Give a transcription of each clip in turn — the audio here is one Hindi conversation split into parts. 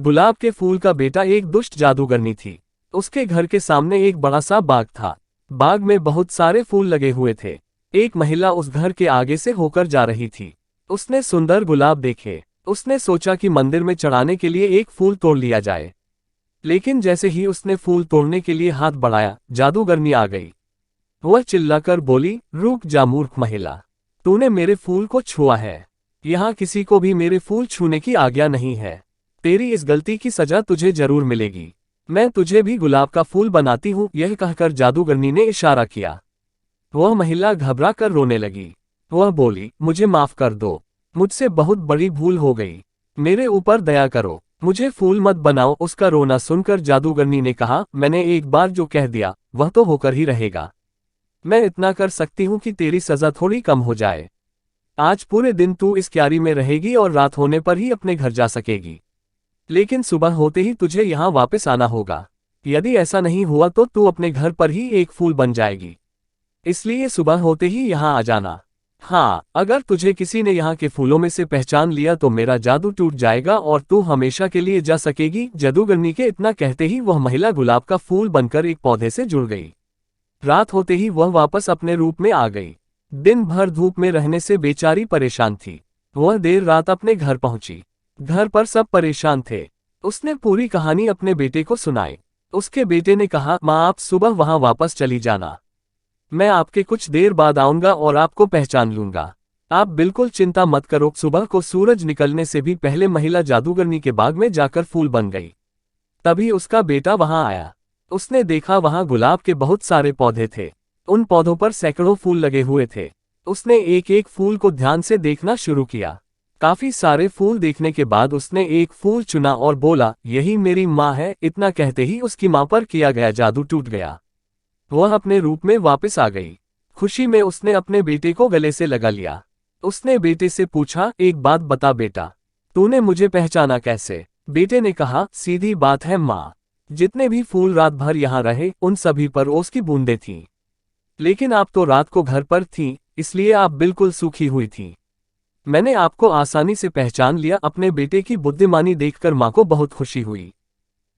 गुलाब के फूल का बेटा एक दुष्ट जादूगरनी थी। उसके घर के सामने एक बड़ा सा बाग था। बाग में बहुत सारे फूल लगे हुए थे। एक महिला उस घर के आगे से होकर जा रही थी। उसने सुंदर गुलाब देखे। उसने सोचा कि मंदिर में चढ़ाने के लिए एक फूल तोड़ लिया जाए। लेकिन जैसे ही उसने फूल तोड़ने के लिए हाथ बढ़ाया, जादूगरनी आ गई। वह चिल्लाकर बोली, रुक जा मूर्ख महिला, तूने मेरे फूल को छुआ है। यहाँ किसी को भी मेरे फूल छूने की आज्ञा नहीं है। तेरी इस गलती की सजा तुझे जरूर मिलेगी। मैं तुझे भी गुलाब का फूल बनाती हूँ। यह कहकर जादूगरनी ने इशारा किया। वह महिला घबरा कर रोने लगी। वह बोली, मुझे माफ कर दो, मुझसे बहुत बड़ी भूल हो गई। मेरे ऊपर दया करो, मुझे फूल मत बनाओ। उसका रोना सुनकर जादूगरनी ने कहा, मैंने एक बार जो कह दिया वह तो होकर ही रहेगा। मैं इतना कर सकती हूँ कि तेरी सजा थोड़ी कम हो जाए। आज पूरे दिन तू इस क्यारी में रहेगी और रात होने पर ही अपने घर जा सकेगी। लेकिन सुबह होते ही तुझे यहाँ वापस आना होगा। यदि ऐसा नहीं हुआ तो तू अपने घर पर ही एक फूल बन जाएगी। इसलिए सुबह होते ही यहाँ आ जाना। हाँ, अगर तुझे किसी ने यहाँ के फूलों में से पहचान लिया तो मेरा जादू टूट जाएगा और तू हमेशा के लिए जा सकेगी। जादूगरनी के इतना कहते ही वह महिला गुलाब का फूल बनकर एक पौधे से जुड़ गई। रात होते ही वह वापस अपने रूप में आ गई। दिन भर धूप में रहने से बेचारी परेशान थी। वह देर रात अपने घर पहुंची। घर पर सब परेशान थे। उसने पूरी कहानी अपने बेटे को सुनाई। उसके बेटे ने कहा, माँ आप सुबह वहां वापस चली जाना। मैं आपके कुछ देर बाद आऊंगा और आपको पहचान लूंगा। आप बिल्कुल चिंता मत करो। सुबह को सूरज निकलने से भी पहले महिला जादूगरनी के बाग में जाकर फूल बन गई। तभी उसका बेटा वहां आया। उसने देखा वहां गुलाब के बहुत सारे पौधे थे। उन पौधों पर सैकड़ों फूल लगे हुए थे। उसने एक एक फूल को ध्यान से देखना शुरू किया। काफी सारे फूल देखने के बाद उसने एक फूल चुना और बोला, यही मेरी माँ है। इतना कहते ही उसकी माँ पर किया गया जादू टूट गया। वह अपने रूप में वापस आ गई। खुशी में उसने अपने बेटे को गले से लगा लिया। उसने बेटे से पूछा, एक बात बता बेटा, तूने मुझे पहचाना कैसे? बेटे ने कहा, सीधी बात है माँ, जितने भी फूल रात भर यहाँ रहे उन सभी पर ओस की बूंदें थीं। लेकिन आप तो रात को घर पर थीं, इसलिए आप बिल्कुल सूखी हुई थीं। मैंने आपको आसानी से पहचान लिया। अपने बेटे की बुद्धिमानी देखकर माँ को बहुत खुशी हुई।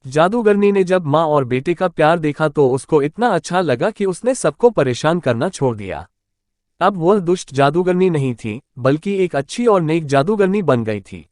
जादूगरनी ने जब माँ और बेटे का प्यार देखा तो उसको इतना अच्छा लगा कि उसने सबको परेशान करना छोड़ दिया। अब वह दुष्ट जादूगरनी नहीं थी, बल्कि एक अच्छी और नेक जादूगरनी बन गई थी।